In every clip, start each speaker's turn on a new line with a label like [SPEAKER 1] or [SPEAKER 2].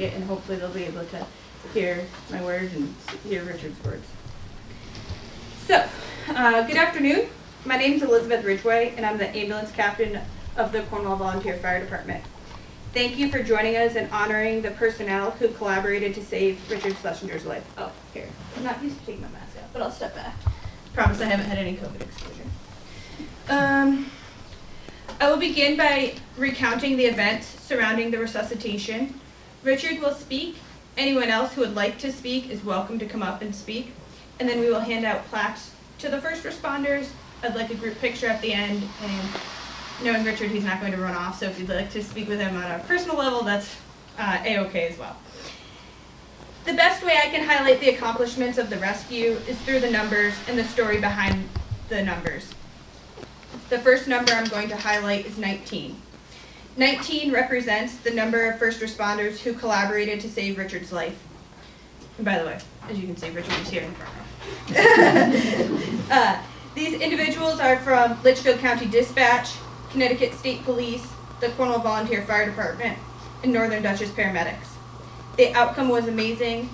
[SPEAKER 1] it, and hopefully they'll be able to hear my words and hear Richard's words. So, good afternoon. My name is Elizabeth Ridgway, and I'm the ambulance captain of the Cornwall Volunteer Fire Department. Thank you for joining us and honoring the personnel who collaborated to save Richard Schlesinger's life. Oh, here. I'm not used to taking my mask out, but I'll step back. Promise I haven't had any COVID exposure. I will begin by recounting the events surrounding the resuscitation. Richard will speak. Anyone else who would like to speak is welcome to come up and speak. And then we will hand out plaques to the first responders. I'd like a group picture at the end, and knowing Richard, he's not going to run off, so if you'd like to speak with him on a personal level, that's A-okay as well. The best way I can highlight the accomplishments of the rescue is through the numbers and the story behind the numbers. The first number I'm going to highlight is 19. 19 represents the number of first responders who collaborated to save Richard's life. And by the way, as you can see, Richard is here in front of me. These individuals are from Litchfield County Dispatch, Connecticut State Police, the Cornwall Volunteer Fire Department, and Northern Dutchess Paramedics. The outcome was amazing,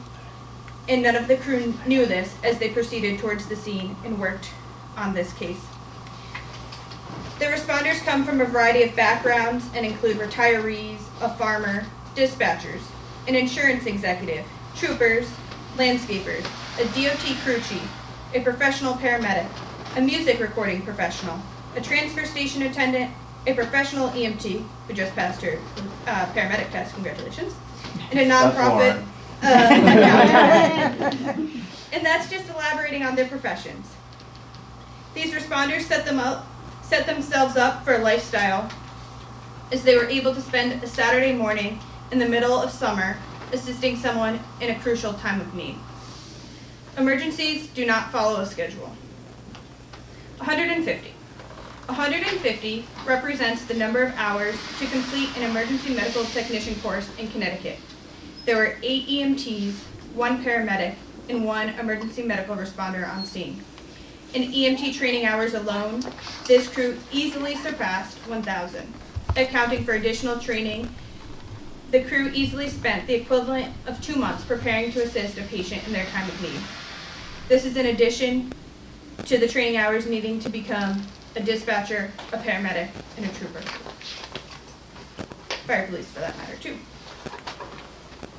[SPEAKER 1] and none of the crew knew this as they proceeded towards the scene and worked on this case. The responders come from a variety of backgrounds and include retirees, a farmer, dispatchers, an insurance executive, troopers, landscapers, a DOT crew chief, a professional paramedic, a music recording professional, a transfer station attendant, a professional EMT, who just passed her paramedic test, congratulations, and a nonprofit, and that's just elaborating on their professions. These responders set themselves up for a lifestyle as they were able to spend a Saturday morning in the middle of summer assisting someone in a crucial time of need. Emergencies do not follow a schedule. 150. 150 represents the number of hours to complete an emergency medical technician course in Connecticut. There were 8 EMTs, 1 paramedic, and 1 emergency medical responder on scene. In EMT training hours alone, this crew easily surpassed 1,000. Accounting for additional training, the crew easily spent the equivalent of 2 months preparing to assist a patient in their time of need. This is in addition to the training hours needing to become a dispatcher, a paramedic, and a trooper. Fire police, for that matter, too.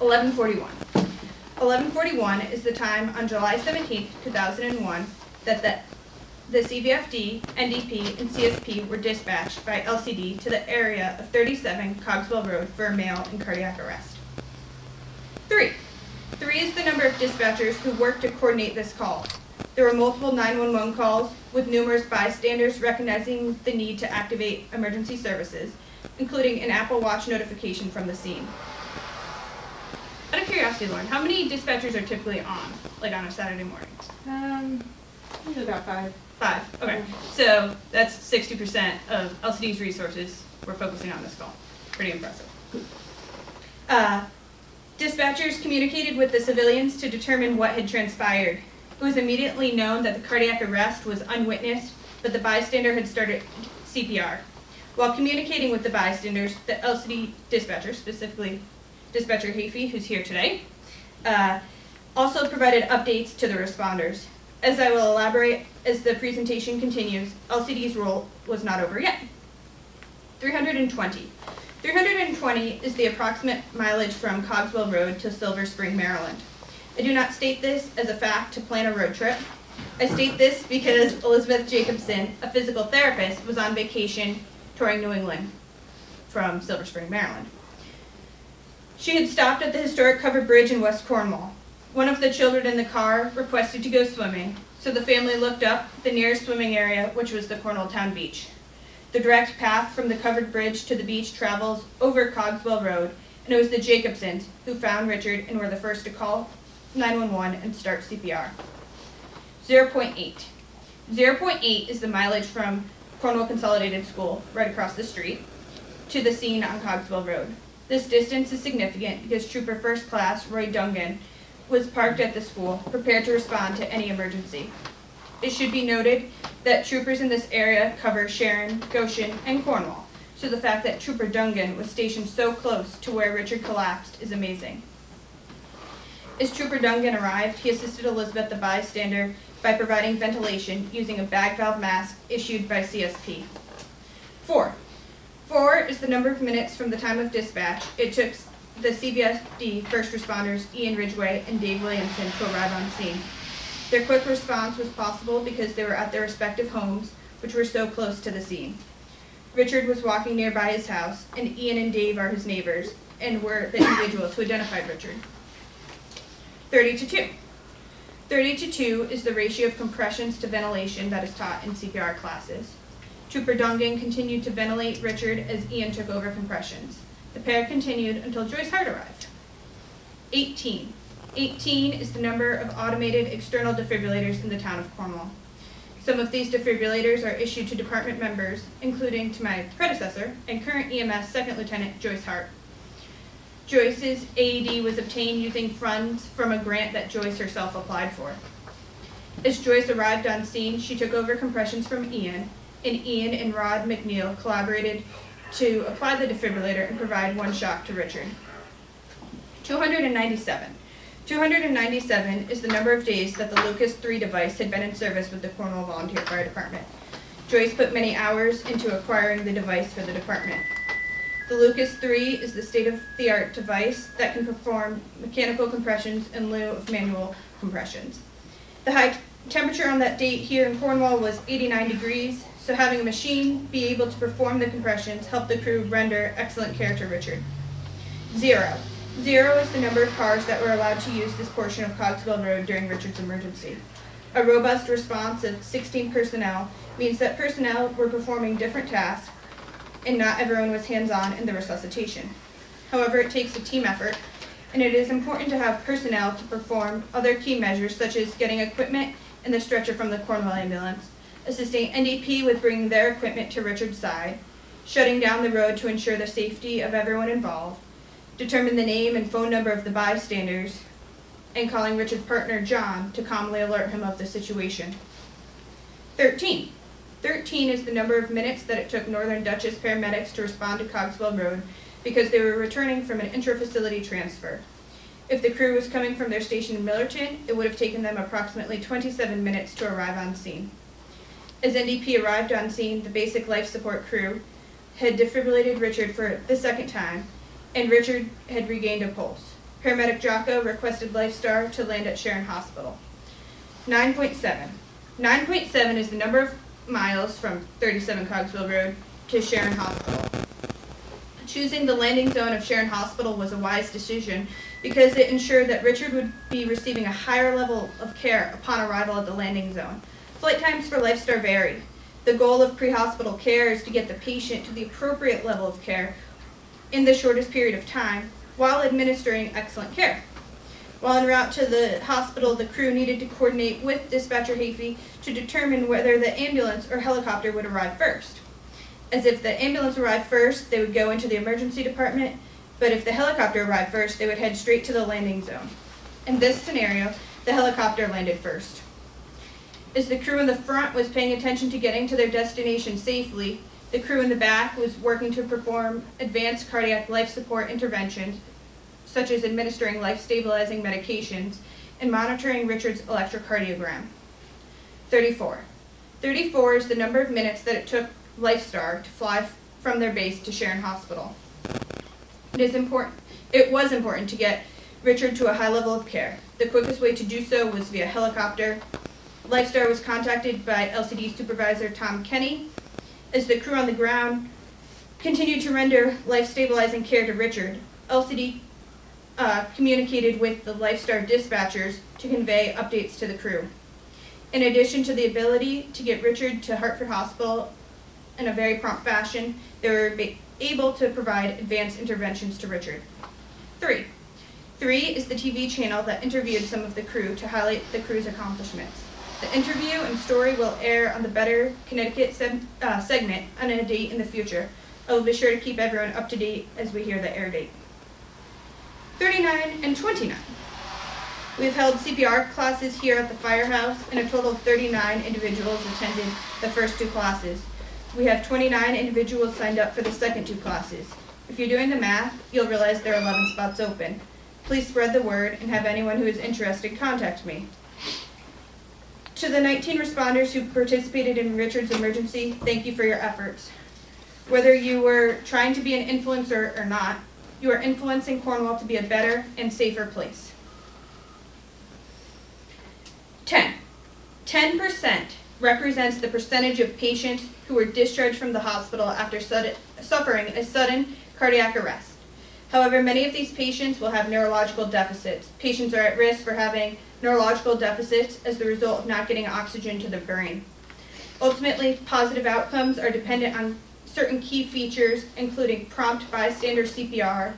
[SPEAKER 1] 1141. 1141 is the time on July 17, 2001, that the CVFD, NDP, and CSP were dispatched by LCD to the area of 37 Cogswell Road for a male in cardiac arrest. 3. 3 is the number of dispatchers who worked to coordinate this call. There were multiple 911 calls, with numerous bystanders recognizing the need to activate emergency services, including an Apple Watch notification from the scene. Out of curiosity, Lauren, how many dispatchers are typically on, like on a Saturday morning?
[SPEAKER 2] Usually about 5.
[SPEAKER 1] 5, okay. So that's 60% of LCD's resources we're focusing on this call. Pretty impressive. Dispatchers communicated with the civilians to determine what had transpired. It was immediately known that the cardiac arrest was unwitnessed, but the bystander had started CPR. While communicating with the bystanders, the LCD dispatcher, specifically Dispatcher Hafey, who's here today, also provided updates to the responders. As I will elaborate as the presentation continues, LCD's role was not over yet. 320. 320 is the approximate mileage from Cogswell Road to Silver Spring, Maryland. I do not state this as a fact to plan a road trip. I state this because Elizabeth Jacobson, a physical therapist, was on vacation touring New England from Silver Spring, Maryland. She had stopped at the historic covered bridge in West Cornwall. One of the children in the car requested to go swimming, so the family looked up the nearest swimming area, which was the Cornwall Town Beach. The direct path from the covered bridge to the beach travels over Cogswell Road, and it was the Jacobsons who found Richard and were the first to call 911 and start CPR. 0.8. 0.8 is the mileage from Cornwall Consolidated School, right across the street, to the scene on Cogswell Road. This distance is significant because Trooper First Class Roy Dungan was parked at the school, prepared to respond to any emergency. It should be noted that troopers in this area cover Sharon, Goshen, and Cornwall, so the fact that Trooper Dungan was stationed so close to where Richard collapsed is amazing. As Trooper Dungan arrived, he assisted Elizabeth the bystander by providing ventilation using a bag valve mask issued by CSP. 4. 4 is the number of minutes from the time of dispatch it took the CVSD first responders Ian Ridgway and Dave Williamson to arrive on scene. Their quick response was possible because they were at their respective homes, which were so close to the scene. Richard was walking nearby his house, and Ian and Dave are his neighbors, and were the individuals who identified Richard. 30:2. 30:2 is the ratio of compressions to ventilation that is taught in CPR classes. Trooper Dungan continued to ventilate Richard as Ian took over compressions. The pair continued until Joyce Hart arrived. 18. 18 is the number of automated external defibrillators in the town of Cornwall. Some of these defibrillators are issued to department members, including to my predecessor and current EMS Second Lieutenant Joyce Hart. Joyce's AED was obtained using funds from a grant that Joyce herself applied for. As Joyce arrived on scene, she took over compressions from Ian, and Ian and Rod McNeil collaborated to apply the defibrillator and provide one shock to Richard. 297. 297 is the number of days that the Lucas 3 device had been in service with the Cornwall Volunteer Fire Department. Joyce put many hours into acquiring the device for the department. The Lucas 3 is the state-of-the-art device that can perform mechanical compressions in lieu of manual compressions. The high temperature on that date here in Cornwall was 89 degrees, so having a machine be able to perform the compressions helped the crew render excellent care to Richard. 0. 0 is the number of cars that were allowed to use this portion of Cogswell Road during Richard's emergency. A robust response of 16 personnel means that personnel were performing different tasks and not everyone was hands-on in the resuscitation. However, it takes a team effort, and it is important to have personnel to perform other key measures such as getting equipment and the stretcher from the Cornwall ambulance, assisting NDP with bringing their equipment to Richard's side, shutting down the road to ensure the safety of everyone involved, determine the name and phone number of the bystanders, and calling Richard's partner John to calmly alert him of the situation. 13. 13 is the number of minutes that it took Northern Dutchess paramedics to respond to Cogswell Road because they were returning from an intra-facility transfer. If the crew was coming from their station in Millerton, it would have taken them approximately 27 minutes to arrive on scene. As NDP arrived on scene, the basic life support crew had defibrillated Richard for the second time, and Richard had regained a pulse. Paramedic Jocko requested LifeStar to land at Sharon Hospital. 9.7. 9.7 is the number of miles from 37 Cogswell Road to Sharon Hospital. Choosing the landing zone of Sharon Hospital was a wise decision because it ensured that Richard would be receiving a higher level of care upon arrival at the landing zone. Flight times for LifeStar varied. The goal of pre-hospital care is to get the patient to the appropriate level of care in the shortest period of time while administering excellent care. While en route to the hospital, the crew needed to coordinate with dispatcher Hafey to determine whether the ambulance or helicopter would arrive first. As if the ambulance arrived first, they would go into the emergency department, but if the helicopter arrived first, they would head straight to the landing zone. In this scenario, the helicopter landed first. As the crew in the front was paying attention to getting to their destination safely, the crew in the back was working to perform advanced cardiac life support interventions, such as administering life-stabilizing medications and monitoring Richard's electrocardiogram. 34. 34 is the number of minutes that it took LifeStar to fly from their base to Sharon Hospital. It was important to get Richard to a high level of care. The quickest way to do so was via helicopter. LifeStar was contacted by LCD supervisor Tom Kenny. As the crew on the ground continued to render life-stabilizing care to Richard, LCD communicated with the LifeStar dispatchers to convey updates to the crew. In addition to the ability to get Richard to Hartford Hospital in a very prompt fashion, they were able to provide advanced interventions to Richard. 3. 3 is the TV channel that interviewed some of the crew to highlight the crew's accomplishments. The interview and story will air on the Better Connecticut segment on a date in the future. I will be sure to keep everyone up to date as we hear the air date. 39 and 29. We've held CPR classes here at the firehouse, and a total of 39 individuals attended the first two classes. We have 29 individuals signed up for the second 2 classes. If you're doing the math, you'll realize there are 11 spots open. Please spread the word and have anyone who is interested contact me. To the 19 responders who participated in Richard's emergency, thank you for your efforts. Whether you were trying to be an influencer or not, you are influencing Cornwall to be a better and safer place. 10% represents the percentage of patients who were discharged from the hospital after suffering a sudden cardiac arrest. However, many of these patients will have neurological deficits. Patients are at risk for having neurological deficits as the result of not getting oxygen to the brain. Ultimately, positive outcomes are dependent on certain key features, including prompt bystander CPR,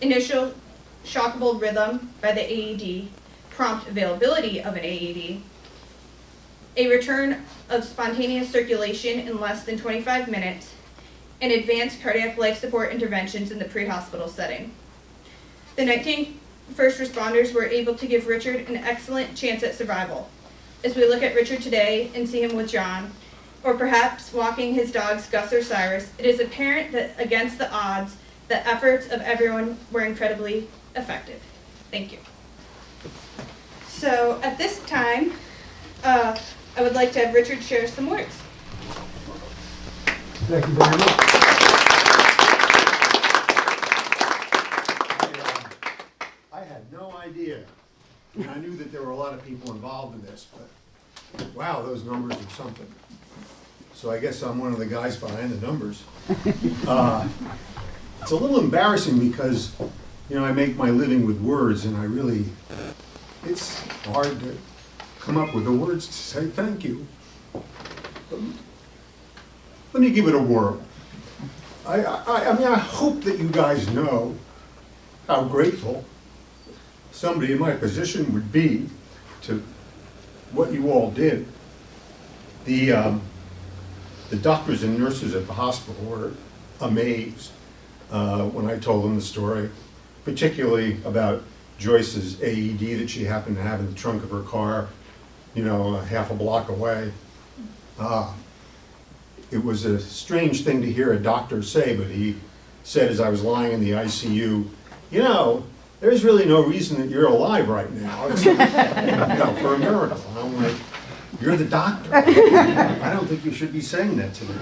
[SPEAKER 1] initial shockable rhythm by the AED, prompt availability of an AED, a return of spontaneous circulation in less than 25 minutes, and advanced cardiac life support interventions in the pre-hospital setting. The 19 first responders were able to give Richard an excellent chance at survival. As we look at Richard today and see him with John, or perhaps walking his dogs Gus or Cyrus, it is apparent that against the odds, the efforts of everyone were incredibly effective. Thank you. So at this time, I would like to have Richard share some words.
[SPEAKER 2] Thank you very much. I had no idea. I knew that there were a lot of people involved in this, but wow, those numbers are something. So I guess I'm one of the guys behind the numbers. It's a little embarrassing because, you know, I make my living with words, and it's hard to come up with the words to say thank you. Let me give it a whirl. I mean, I hope that you guys know how grateful somebody in my position would be to what you all did. The doctors and nurses at the hospital were amazed when I told them the story, particularly about Joyce's AED that she happened to have in the trunk of her car, you know, half a block away. It was a strange thing to hear a doctor say, but he said as I was lying in the ICU, you know, there's really no reason that you're alive right now, except, you know, for a miracle. And I'm like, you're the doctor. I don't think you should be saying that to me.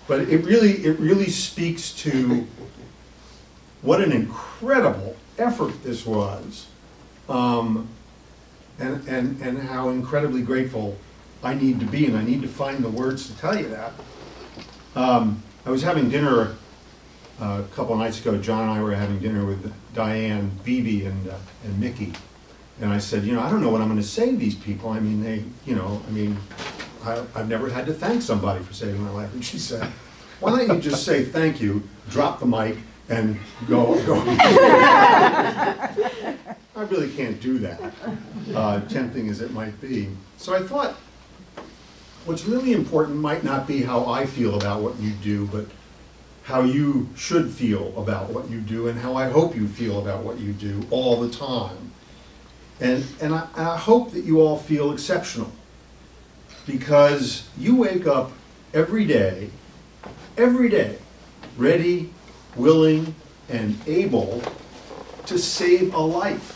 [SPEAKER 2] But it really speaks to what an incredible effort this was, and how incredibly grateful I need to be, and I need to find the words to tell you that. I was having dinner a couple of nights ago. John and I were having dinner with Diane, Phoebe, and Mickey. And I said, you know, I don't know what I'm going to say to these people. I mean, I've never had to thank somebody for saving my life. And she said, why don't you just say thank you, drop the mic, and go. I really can't do that, tempting as it might be. So I thought, what's really important might not be how I feel about what you do, but how you should feel about what you do, and how I hope you feel about what you do all the time. And I hope that you all feel exceptional, because you wake up every day, ready, willing, and able to save a life,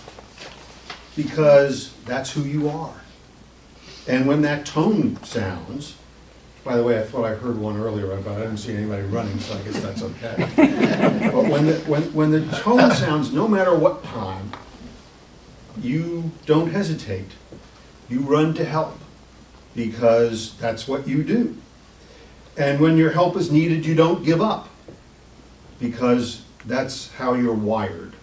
[SPEAKER 2] because that's who you are. And when that tone sounds, by the way, I thought I heard one earlier, but I didn't see anybody running, so I guess that's okay. But when the tone sounds, no matter what time, you don't hesitate. You run to help, because that's what you do. And when your help is needed, you don't give up, because that's how you're wired.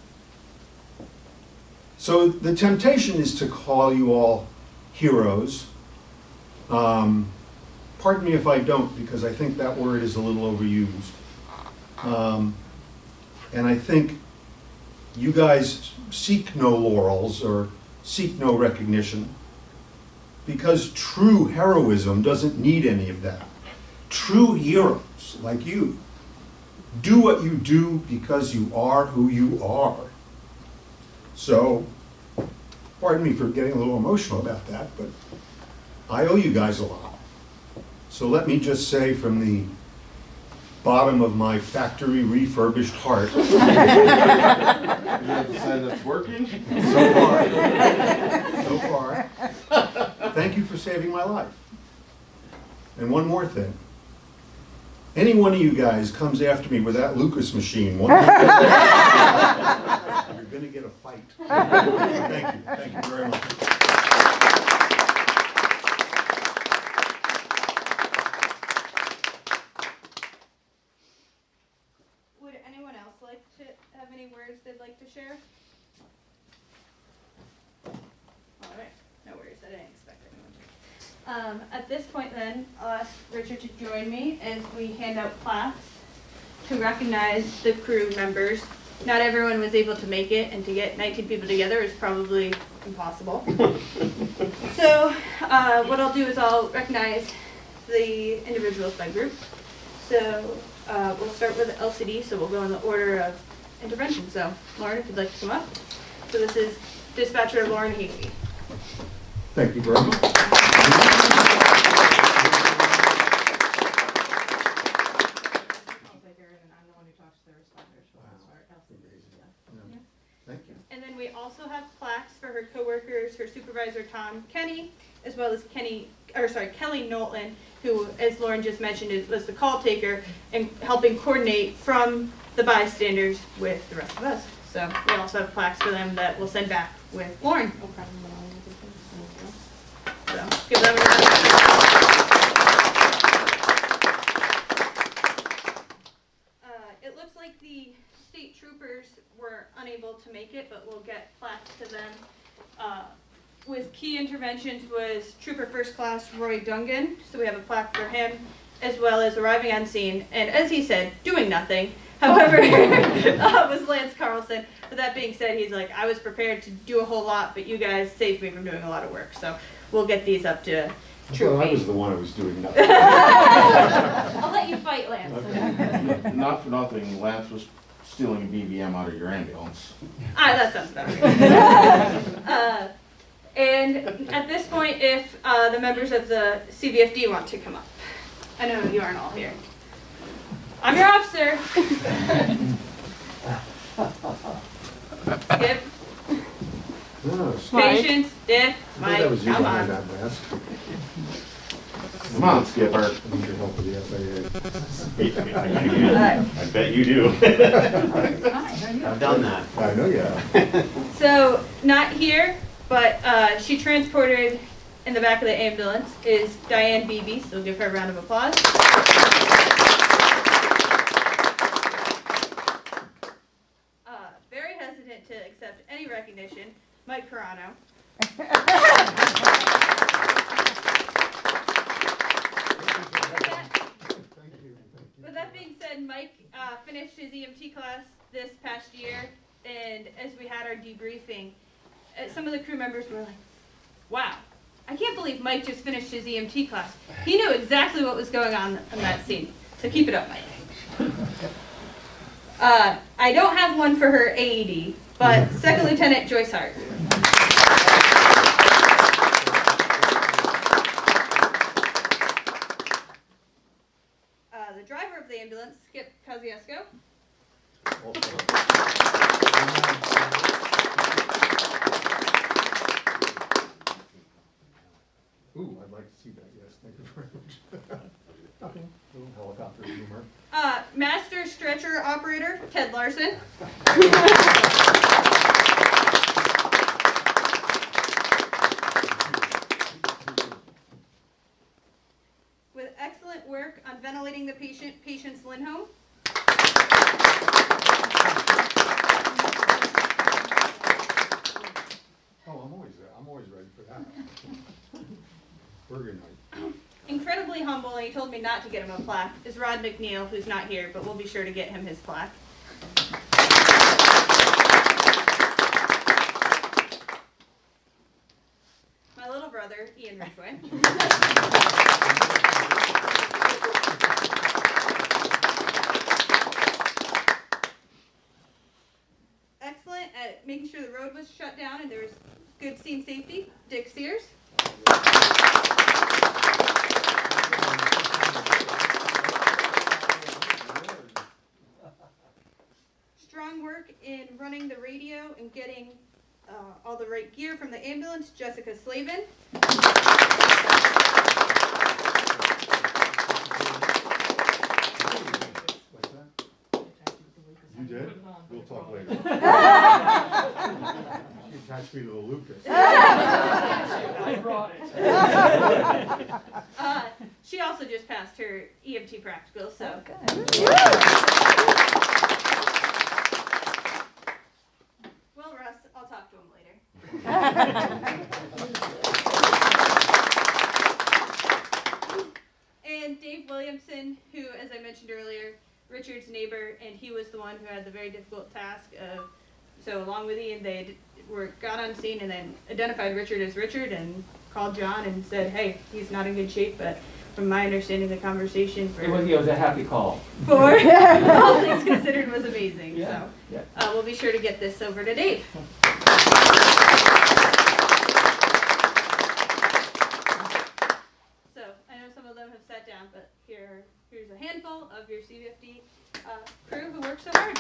[SPEAKER 2] So the temptation is to call you all heroes. Pardon me if I don't, because I think that word is a little overused. And I think you guys seek no laurels or seek no recognition, because true heroism doesn't need any of that. True heroes like you do what you do because you are who you are. So, pardon me for getting a little emotional about that, but I owe you guys a lot. So let me just say from the bottom of my factory refurbished heart,
[SPEAKER 3] You have to say that's working?
[SPEAKER 2] so far, thank you for saving my life. And one more thing. Any one of you guys comes after me with that Lucas machine, you're going to get a fight. Thank you. Thank you very much.
[SPEAKER 1] Would anyone else like to have any words they'd like to share? All right, no worries, I didn't expect anyone to. At this point then, I'll ask Richard to join me as we hand out plaques to recognize the crew members. Not everyone was able to make it, and to get 19 people together is probably impossible. So what I'll do is I'll recognize the individuals by group. So we'll start with LCD, so we'll go in the order of intervention. So Lauren, if you'd like to come up. So this is Dispatcher Lauren Hagee.
[SPEAKER 2] Thank you very much. Thank you.
[SPEAKER 1] And then we also have plaques for her coworkers, her supervisor Tom Kenny, as well as Kelly Knowlton, who, as Lauren just mentioned, was the call taker and helping coordinate from the bystanders with the rest of us. So we also have plaques for them that we'll send back with Lauren. So give them a round. It looks like the state troopers were unable to make it, but we'll get plaques to them. With key interventions was Trooper First Class Roy Dungan, so we have a plaque for him, as well as arriving on scene, and as he said, doing nothing. However, was Lance Carlson. But that being said, he's like, I was prepared to do a whole lot, but you guys saved me from doing a lot of work. So we'll get these up to Troop
[SPEAKER 2] Well, I
[SPEAKER 1] 8.
[SPEAKER 2] was the one who was doing nothing.
[SPEAKER 1] I'll let you fight, Lance.
[SPEAKER 3] Okay. Not for nothing, Lance was stealing a BBM out of your ambulance.
[SPEAKER 1] That sounds better. And at this point, if the members of the CVFD want to come up. I know you aren't all here. I'm your officer. Skip.
[SPEAKER 2] No,
[SPEAKER 1] Patience. Dip.
[SPEAKER 2] I thought that was
[SPEAKER 1] Mike.
[SPEAKER 2] you
[SPEAKER 1] Come
[SPEAKER 2] behind
[SPEAKER 1] on.
[SPEAKER 2] that mask.
[SPEAKER 3] Come on, Skipper.
[SPEAKER 2] I need your help with the FAA.
[SPEAKER 4] I bet you do. I've done that.
[SPEAKER 2] I know you have.
[SPEAKER 1] So, not here, but she transported in the back of the ambulance is Diane Beebe, so give her a round of applause. Very hesitant to accept any recognition, Mike Carano. With that being said, Mike finished his EMT class this past year, and as we had our debriefing, some of the crew members were like, wow, I can't believe Mike just finished his EMT class. He knew exactly what was going on in that scene, so keep it up, Mike. I don't have one for her AED, but Second Lieutenant Joyce Hart. The driver of the ambulance, Skip Kosciuszko.
[SPEAKER 2] Ooh, I'd like to see that, yes, thank you very much. Nothing, little helicopter humor.
[SPEAKER 1] Master stretcher operator, Ted Larson. With excellent work on ventilating the patient's Lindholm.
[SPEAKER 2] Oh, I'm always ready for that. Burger night.
[SPEAKER 1] Incredibly humble, and he told me not to get him a plaque, is Rod McNeil, who's not here, but we'll be sure to get him his plaque. My little brother, Ian Ridgway. Excellent at making sure the road was shut down and there was good scene safety, Dick Sears. the radio and getting all the right gear from the ambulance, Jessica Slavin.
[SPEAKER 2] What's that? You did? We'll talk later. She attached me to the Lucas.
[SPEAKER 4] I brought it.
[SPEAKER 1] She also just passed her EMT practical, so. Well, Russ, I'll talk to him later. And Dave Williamson, who, as I mentioned earlier, Richard's neighbor, and he was the one who had the very difficult task of, so along with Ian, they got on scene and then identified Richard as Richard and called John and said, hey, he's not in good shape, but from my understanding, the conversation for
[SPEAKER 4] It was a happy call.
[SPEAKER 1] all things considered was amazing.
[SPEAKER 4] Yeah,
[SPEAKER 1] So
[SPEAKER 4] yeah.
[SPEAKER 1] we'll be sure to get this over to Dave. So I know some of them have sat down, but here's a handful of your C50 crew who worked so hard.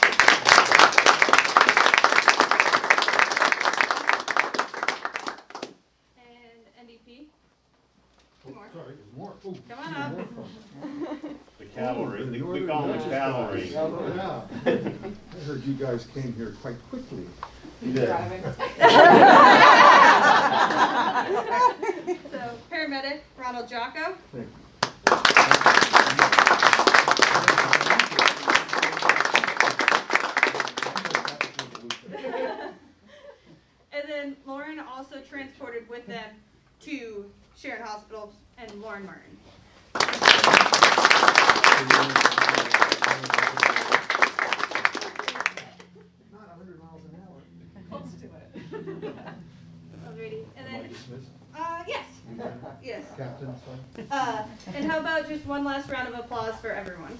[SPEAKER 1] And NDP.
[SPEAKER 2] Oh,
[SPEAKER 1] More.
[SPEAKER 2] sorry, there's more. Oh,
[SPEAKER 1] Come on up.
[SPEAKER 5] The cavalry,
[SPEAKER 2] the
[SPEAKER 5] we call them cavalry.
[SPEAKER 2] Yeah. I heard you guys came here quite quickly.
[SPEAKER 3] You did.
[SPEAKER 1] So paramedic Ronald Jocko.
[SPEAKER 2] Thank you.
[SPEAKER 1] And then Lauren also transported with them to Sharon Hospital and Lauren Martin.
[SPEAKER 2] Not 100 miles an hour.
[SPEAKER 1] Close to it. Alrighty. And
[SPEAKER 2] Am I
[SPEAKER 1] then,
[SPEAKER 2] dismissed?
[SPEAKER 1] yes. Yes.
[SPEAKER 2] Captain, son?
[SPEAKER 1] And how about just one last round of applause for everyone?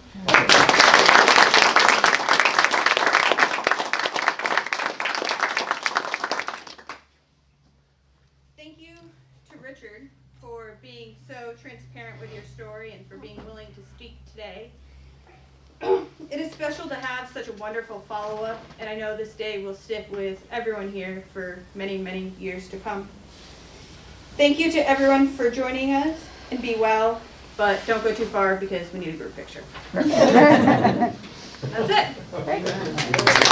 [SPEAKER 1] Thank you to Richard for being so transparent with your story and for being willing to speak today. It is special to have such a wonderful follow-up, and I know this day will stick with everyone here for many, many years to come. Thank you to everyone for joining us, and be well, but don't go too far because we need a group picture. That's it.